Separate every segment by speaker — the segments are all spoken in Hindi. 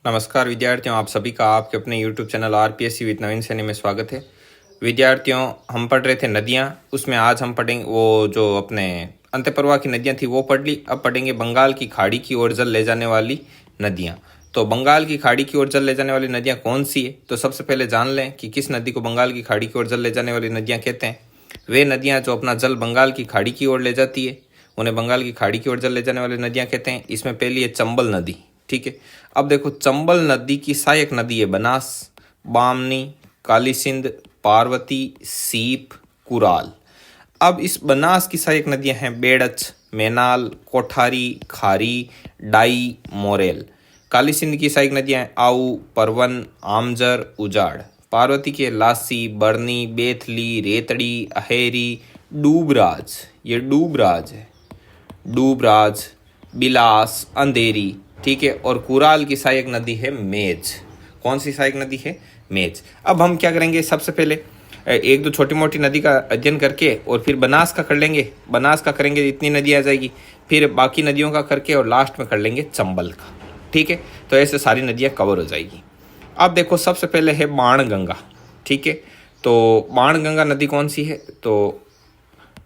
Speaker 1: नमस्कार विद्यार्थियों, आप सभी का आपके अपने YouTube चैनल आरपीएससी विद नवीन सैनी में स्वागत है। विद्यार्थियों, हम पढ़ रहे थे नदियाँ, उसमें आज हम पढ़ेंगे वो जो अपने अंतःप्रवाह की नदियाँ थी वो पढ़ ली। अब पढ़ेंगे बंगाल की खाड़ी की ओर जल ले जाने वाली नदियाँ। तो बंगाल की खाड़ी की ओर जल ले जाने वाली नदियाँ कौन सी है, तो सबसे पहले जान लें कि किस नदी को बंगाल की खाड़ी की ओर जल ले जाने वाली नदियाँ कहते हैं। वे नदियाँ जो अपना जल बंगाल की खाड़ी की ओर ले जाती है उन्हें बंगाल की खाड़ी की ओर जल ले जाने वाली नदियाँ कहते हैं। इसमें पहली है चंबल नदी। ठीक है, अब देखो चंबल नदी की सहायक नदी है बनास, बामनी, काली सिंध, पार्वती, सीप, कुराल। अब इस बनास की सहायक नदियां हैं बेड़च, मेनाल, कोठारी, खारी, डाई, मोरेल। काली सिंध की सहायक नदियां हैं आऊ, परवन, आमजर, उजाड़। पार्वती के लासी, बरनी, बेथली, रेतड़ी, अहेरी, डूबराज, ये डूबराज है, डूबराज, बिलास, अंधेरी। ठीक है, और कुराल की सहायक नदी है मेज। कौन सी सहायक नदी है? मेज। अब हम क्या करेंगे, सबसे पहले एक दो छोटी मोटी नदी का अध्ययन करके और फिर बनास का कर लेंगे। बनास का करेंगे इतनी नदी आ जाएगी, फिर बाकी नदियों का करके और लास्ट में कर लेंगे चंबल का। ठीक है, तो ऐसे सारी नदियाँ कवर हो जाएगी। अब देखो सबसे पहले है बाणगंगा। ठीक है, तो बाणगंगा नदी कौन सी है? तो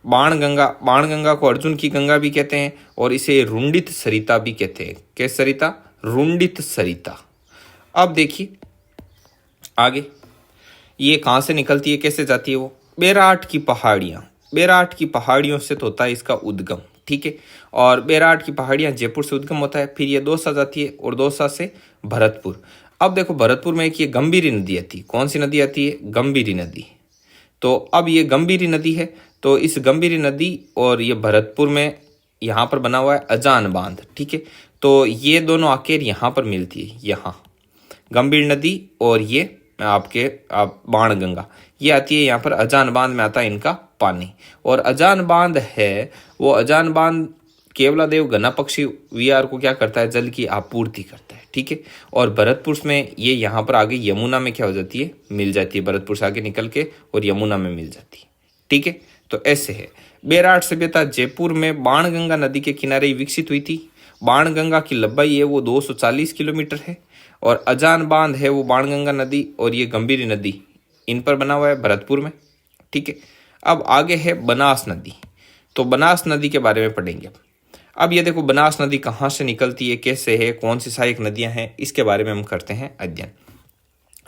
Speaker 1: बाणगंगा को अर्जुन की गंगा भी कहते हैं और इसे रुंडित सरिता भी कहते हैं। कैसे सरिता? रुंडित सरिता। अब देखिए आगे, ये कहाँ से निकलती है, कैसे जाती है? वो बैराट की पहाड़ियाँ, बैराट की पहाड़ियों से तो होता है इसका उद्गम। ठीक है, और बैराट की पहाड़ियाँ जयपुर से उद्गम होता है, फिर ये दौसा जाती है और दौसा से भरतपुर। अब देखो भरतपुर में एक ये गंभीरी नदी आती है। कौन सी नदी आती है? गंभीरी नदी। तो अब ये गंभीरी नदी है, तो इस गंभीरी नदी और ये भरतपुर में यहाँ पर बना हुआ है अजान बांध। ठीक है, तो ये दोनों आकर यहाँ पर मिलती है, यहाँ गंभीर नदी और ये आपके बाणगंगा ये आती है यहाँ पर अजान बांध में आता है इनका पानी। और अजान बांध है वो अजान बांध केवलादेव घना पक्षी वीआर को क्या करता है? जल की आपूर्ति करता है। ठीक है, और भरतपुर में ये यहाँ पर आगे यमुना में क्या हो जाती है? मिल जाती है। भरतपुर से आगे निकल के और यमुना में मिल जाती है। ठीक है, तो ऐसे है। बैराट सभ्यता जयपुर में बाणगंगा नदी के किनारे ही विकसित हुई थी। बाणगंगा की लंबाई है वो 240 किलोमीटर है और अजान बांध है वो बाणगंगा नदी और ये गंभीरी नदी इन पर बना हुआ है भरतपुर में। ठीक है, अब आगे है बनास नदी। तो बनास नदी के बारे में पढ़ेंगे। अब ये देखो बनास नदी कहाँ से निकलती है, कैसे है, कौन सी सहायक नदियां हैं, इसके बारे में हम करते हैं अध्ययन।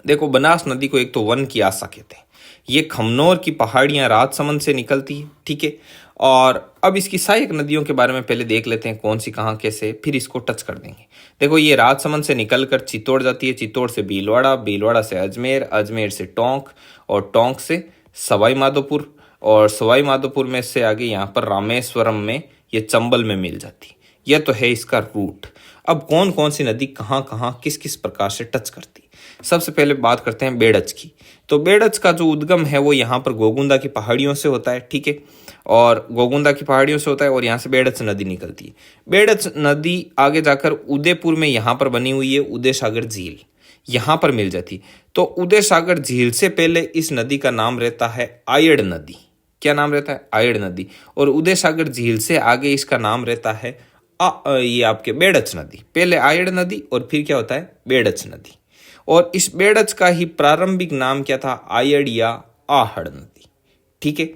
Speaker 1: देखो बनास नदी को एक तो वन की आशा कहते हैं। ये खमनोर की पहाड़ियां राजसमंद से निकलती है। ठीक है, और अब इसकी सहायक नदियों के बारे में पहले देख लेते हैं कौन सी कहाँ कैसे, फिर इसको टच कर देंगे। देखो ये राजसमंद से निकलकर चित्तौड़ जाती है, चित्तौड़ से भीलवाड़ा, भीलवाड़ा से अजमेर, अजमेर से टोंक और टोंक से सवाई माधोपुर और सवाई माधोपुर में से आगे यहाँ पर रामेश्वरम में ये चंबल में मिल जाती। यह तो है इसका रूट। अब कौन कौन सी नदी कहाँ कहाँ किस किस प्रकार से टच करती। सबसे पहले बात करते हैं बेड़च की। तो बेड़च का जो उद्गम है वो यहाँ पर गोगुंदा की पहाड़ियों से होता है। ठीक है, और गोगुंदा की पहाड़ियों से होता है और यहाँ से बेड़च नदी निकलती है। बेड़च नदी आगे जाकर उदयपुर में यहाँ पर बनी हुई है उदय सागर झील, यहाँ पर मिल जाती। तो उदय सागर झील से पहले इस नदी का नाम रहता है आयड़ नदी। क्या नाम रहता है? आयड़ नदी। और उदय सागर झील से आगे इसका नाम रहता है ये आपके बेड़च नदी। पहले आयड़ नदी और फिर क्या होता है? बेड़च नदी। और इस बेड़च का ही प्रारंभिक नाम क्या था? आयड़ या आहड़ नदी। ठीक है,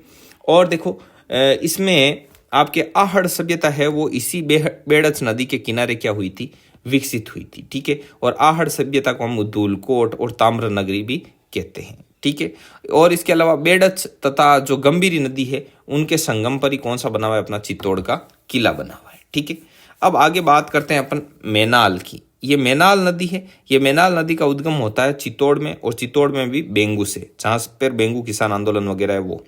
Speaker 1: और देखो इसमें आपके आहड़ सभ्यता है वो इसी बेड़च नदी के किनारे क्या हुई थी? विकसित हुई थी। ठीक है, और आहड़ सभ्यता को हम धूलकोट और ताम्र नगरी भी कहते हैं। ठीक है, और इसके अलावा बेड़च तथा जो गंभीरी नदी है उनके संगम पर ही कौन सा बना हुआ है? अपना चित्तौड़ का किला बना हुआ है। ठीक है, अब आगे बात करते हैं अपन मेनाल की। ये मेनाल नदी है, ये मेनाल नदी का उद्गम होता है चित्तौड़ में और चित्तौड़ में भी बेंगू से, जहाँ पर बेंगू किसान आंदोलन वगैरह है वो।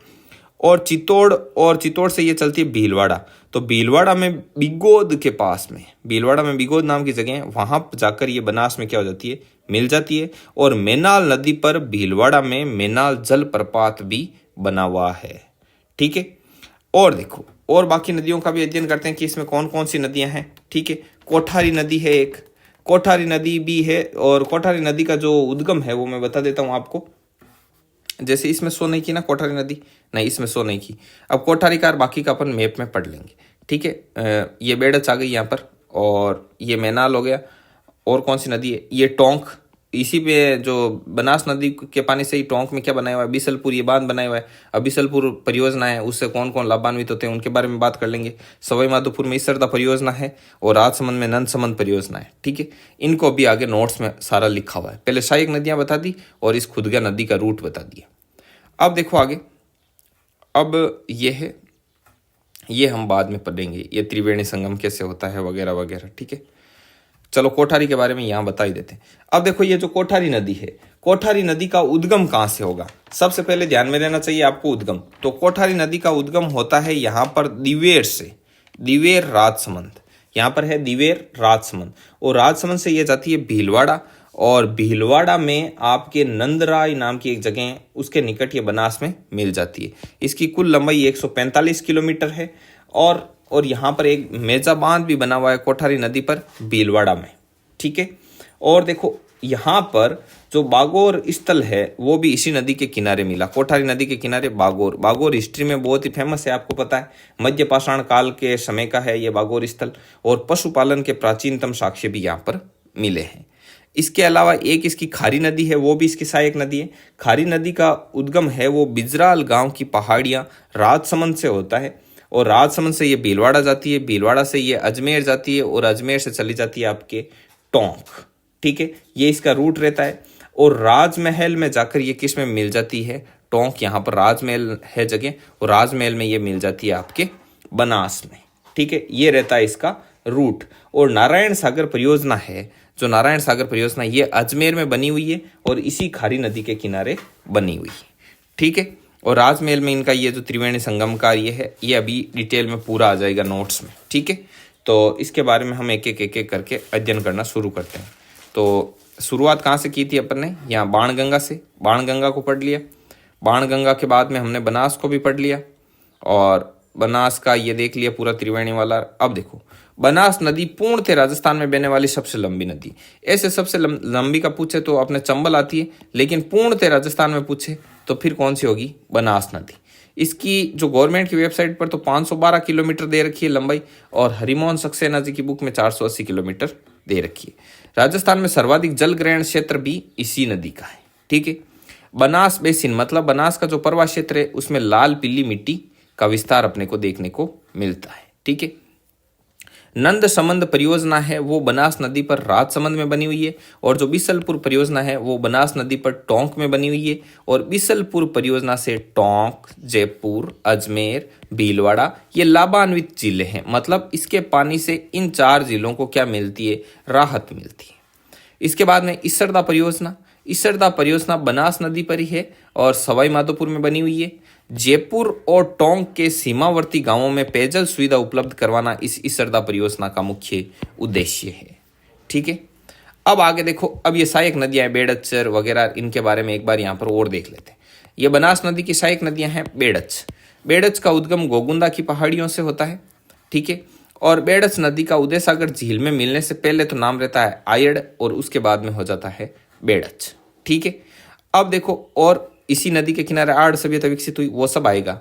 Speaker 1: और चित्तौड़ से ये चलती है भीलवाड़ा। तो भीलवाड़ा में बिगोद के पास में, भीलवाड़ा में बिगोद नाम की जगह है, वहाँ जाकर ये बनास में क्या हो जाती है? मिल जाती है। और मेनाल नदी पर भीलवाड़ा में मेनाल जलप्रपात भी बना हुआ है। ठीक है, और देखो और बाकी नदियों का भी अध्ययन करते हैं कि इसमें कौन कौन सी नदियां हैं। ठीक है, कोठारी नदी है एक, कोठारी नदी भी है और कोठारी नदी का जो उद्गम है वो मैं बता देता हूँ आपको। जैसे इसमें शो नहीं की ना कोठारी नदी, नहीं इसमें शो नहीं की। अब कोठारी का बाकी का अपन मैप में पढ़ लेंगे। ठीक है, ये बेड़च आ गई यहाँ पर और ये मेनाल हो गया और कौन सी नदी है, ये टोंक, इसी पे जो बनास नदी के पानी से ही टोंक में क्या बनाया हुआ है, बिसलपुर, ये बांध बनाया हुआ है। अब बिसलपुर परियोजना है, उससे कौन कौन लाभान्वित होते हैं उनके बारे में बात कर लेंगे। सवाई माधोपुर में इसरदा परियोजना है और राजसमंद में नंदसमंद परियोजना है। ठीक है, इनको भी आगे नोट्स में सारा लिखा हुआ है। पहले सहायक नदियां बता दी और इस खुदगा नदी का रूट बता दिया। अब देखो आगे, अब ये है, ये हम बाद में पढ़ेंगे, ये त्रिवेणी संगम कैसे होता है वगैरह वगैरह। ठीक है, चलो कोठारी के बारे में यहाँ बता ही देते हैं। अब देखो ये जो कोठारी नदी है, कोठारी नदी का उद्गम कहाँ से होगा, सबसे पहले ध्यान में रहना चाहिए आपको उद्गम। तो कोठारी नदी का उद्गम होता है यहाँ पर दिवेर से, दिवेर राजसमंद, यहाँ पर है दिवेर राजसमंद, और राजसमंद से ये जाती है भीलवाड़ा, और भीलवाड़ा में आपके नंदराय नाम की एक जगह है, उसके निकट ये बनास में मिल जाती है। इसकी कुल लंबाई 145 किलोमीटर है, और यहाँ पर एक मेजा बांध भी बना हुआ है कोठारी नदी पर भीलवाड़ा में। ठीक है, और देखो यहाँ पर जो बागोर स्थल है वो भी इसी नदी के किनारे मिला, कोठारी नदी के किनारे बागोर। बागोर हिस्ट्री में बहुत ही फेमस है, आपको पता है, मध्य पाषाण काल के समय का है ये बागोर स्थल, और पशुपालन के प्राचीनतम साक्ष्य भी यहाँ पर मिले हैं। इसके अलावा एक इसकी खारी नदी है, वो भी इसकी सहायक नदी है। खारी नदी का उद्गम है वो बिजराल गांव की पहाड़ियां राजसमंद से होता है, और राजसमंद से ये भीलवाड़ा जाती है, भीलवाड़ा से ये अजमेर जाती है, और अजमेर से चली जाती है आपके टोंक। ठीक है, ये इसका रूट रहता है, और राजमहल में जाकर ये किस में मिल जाती है, टोंक, यहाँ पर राजमहल है जगह, और राजमहल में ये मिल जाती है आपके बनास में। ठीक है, ये रहता है इसका रूट। और नारायण सागर परियोजना है, जो नारायण सागर परियोजना ये अजमेर में बनी हुई है और इसी खारी नदी के किनारे बनी हुई है। ठीक है, और राजमहल में इनका ये जो त्रिवेणी संगम का ये है, ये अभी डिटेल में पूरा आ जाएगा नोट्स में। ठीक है, तो इसके बारे में हम एक एक करके अध्ययन करना शुरू करते हैं। तो शुरुआत कहाँ से की थी अपन ने, यहाँ बाणगंगा से, बाणगंगा को पढ़ लिया। बाणगंगा के बाद में हमने बनास को भी पढ़ लिया, और बनास का ये देख लिया पूरा त्रिवेणी वाला। अब देखो, बनास नदी पूर्णतः राजस्थान में बहने वाली सबसे लंबी नदी। ऐसे सबसे लंबी का पूछे तो अपने चंबल आती है, लेकिन पूर्णतः राजस्थान में पूछे तो फिर कौन सी होगी, बनास नदी। इसकी जो गवर्नमेंट की वेबसाइट पर तो 512 किलोमीटर दे रखी है लंबाई, और हरिमोहन सक्सेना जी की बुक में 480 किलोमीटर दे रखी है। राजस्थान में सर्वाधिक जल ग्रहण क्षेत्र भी इसी नदी का है। ठीक है, बनास बेसिन मतलब बनास का जो परवा क्षेत्र है उसमें लाल पीली मिट्टी का विस्तार अपने को देखने को मिलता है। ठीक है, नंदसमंद परियोजना है वो बनास नदी पर राजसमंद में बनी हुई है, और जो बिसलपुर परियोजना है वो बनास नदी पर टोंक में बनी हुई है, और बिसलपुर परियोजना से टोंक, जयपुर, अजमेर, भीलवाड़ा ये लाभान्वित जिले हैं। मतलब इसके पानी से इन 4 जिलों को क्या मिलती है, राहत मिलती है। इसके बाद में इसरदा परियोजना, इसरदा परियोजना बनास नदी पर ही है और सवाई माधोपुर में बनी हुई है। जयपुर और टोंक के सीमावर्ती गांवों में पेयजल सुविधा उपलब्ध करवाना इस इसरदा परियोजना का मुख्य उद्देश्य है। ठीक है, अब आगे देखो, अब ये सहायक नदियां हैं बेड़च्चर वगैरह, इनके बारे में एक बार यहाँ पर और देख लेते हैं। ये बनास नदी की सहायक नदियां हैं बेड़च। बेड़च का उद्गम गोगुंदा की पहाड़ियों से होता है। ठीक है, और बेड़च नदी का उदय सागर झील में मिलने से पहले तो नाम रहता है आयड़, और उसके बाद में हो जाता है बेड़च। ठीक है, अब देखो, और इसी नदी के किनारे आड़ सभ्यता विकसित हुई, वो सब आएगा।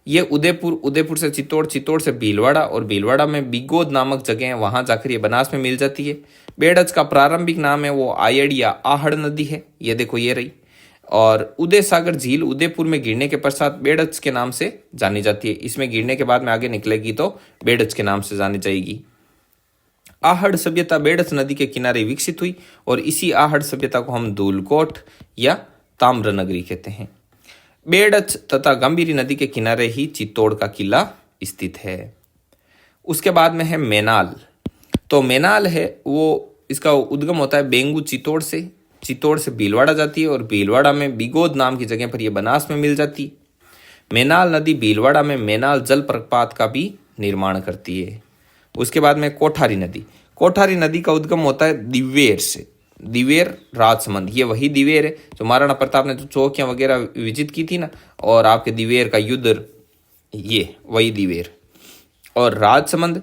Speaker 1: ये उदयपुर, उदयपुर से चित्तौड़, चित्तौड़ से भीलवाड़ा, और भीलवाड़ा में बिगोद नामक जगह है, वहां जाकर ये बनास में मिल जाती है। बेड़च का प्रारंभिक नाम है वो आयड़ या आहड़ नदी है, ये देखो ये रही। और उदय सागर झील उदयपुर में गिरने के पश्चात बेड़च के नाम से जानी जाती है। इसमें गिरने के बाद में आगे निकलेगी तो बेड़च के नाम से जानी जाएगी। आहड़ सभ्यता बेड़च नदी के किनारे विकसित हुई, और इसी आहड़ सभ्यता को हम धूलकोट या ताम्र नगरी कहते हैं। बेड़च तथा गंभीरी नदी के किनारे ही चित्तौड़ का किला स्थित है। उसके बाद में है मेनाल। तो मेनाल है वो, इसका उद्गम होता है बेंगू चित्तौड़ से, चित्तौड़ से भीलवाड़ा जाती है, और भीलवाड़ा में बिगोद नाम की जगह पर यह बनास में मिल जाती है। मेनाल नदी भीलवाड़ा में मेनाल जल प्रपात का भी निर्माण करती है। उसके बाद में कोठारी नदी। कोठारी नदी का उद्गम होता है दिवेर से, दिवेर राजसमंद, ये वही दिवेर है जो महाराणा प्रताप ने जो चौकियां वगैरह विजिट की थी ना, और आपके दिवेर का युद्ध, ये वही दिवेर। और राजसमंद,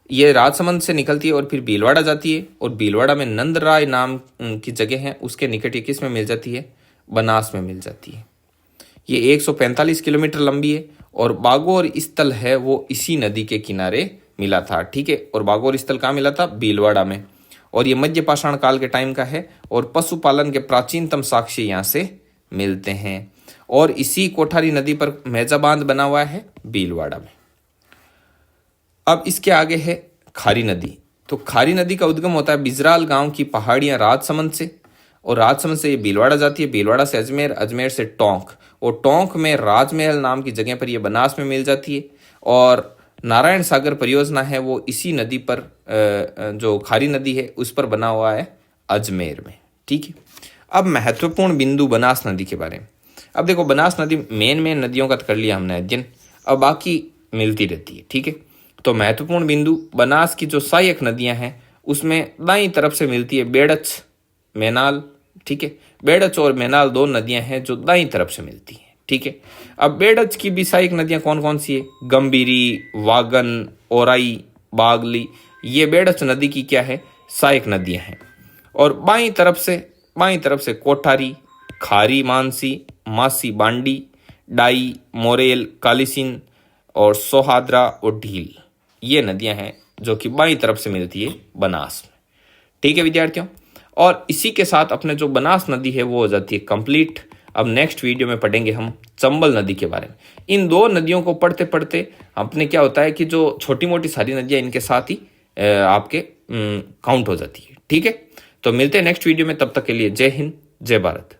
Speaker 1: ये राजसमंद से निकलती है और फिर भीलवाड़ा जाती है, और भीलवाड़ा में नंदराय नाम की जगह है, उसके निकट ये किस में मिल जाती है, बनास में मिल जाती है। ये 145 किलोमीटर लंबी है, और बागोर स्थल है वो इसी नदी के किनारे मिला था। ठीक है, और बागोर स्थल कहाँ मिला था, भीलवाड़ा में। और ये मध्य पाषाण काल के टाइम का है और पशुपालन के प्राचीनतम साक्ष्य यहाँ से मिलते हैं। और इसी कोठारी नदी पर मेजा बांध बना हुआ है भीलवाड़ा में। अब इसके आगे है खारी नदी। तो खारी नदी का उद्गम होता है बिजराल गांव की पहाड़ियां राजसमंद से, और राजसमंद से ये भीलवाड़ा जाती है, भीलवाड़ा से अजमेर, अजमेर से टोंक, और टोंक में राजमहल नाम की जगह पर ये बनास में मिल जाती है। और नारायण सागर परियोजना है वो इसी नदी पर, जो खारी नदी है उस पर बना हुआ है अजमेर में। ठीक है, अब महत्वपूर्ण बिंदु बनास नदी के बारे में। अब देखो बनास नदी मेन नदियों का कर लिया हमने अध्ययन, अब बाकी मिलती रहती है। ठीक है, तो महत्वपूर्ण बिंदु बनास की जो सहायक नदियां हैं उसमें दाईं तरफ से मिलती है बेड़च, मैनाल। ठीक है, बेड़च और मैनाल दो नदियां हैं जो दाईं तरफ से मिलती हैं। ठीक है, अब बेड़च की भी सहायक नदियां कौन कौन सी है? गंभीरी, वागन, ओराई, बागली, ये बेड़च नदी की क्या है? सहायक नदियां हैं। और बाईं तरफ से कोठारी, खारी, मानसी, मासी, बांडी, डाई, मोरेल, कालीसिन और सोहाद्रा और ढील, ये नदियां हैं जो कि बाईं तरफ से मिलती है बनास में। ठीक है विद्यार्थियों, और इसी के साथ अपने जो बनास नदी है वो हो जाती है कंप्लीट। अब नेक्स्ट वीडियो में पढ़ेंगे हम चंबल नदी के बारे में। इन दो नदियों को पढ़ते पढ़ते अपने क्या होता है कि जो छोटी मोटी सारी नदियां इनके साथ ही आपके काउंट हो जाती है। ठीक है, तो मिलते हैं नेक्स्ट वीडियो में, तब तक के लिए जय हिंद, जय भारत।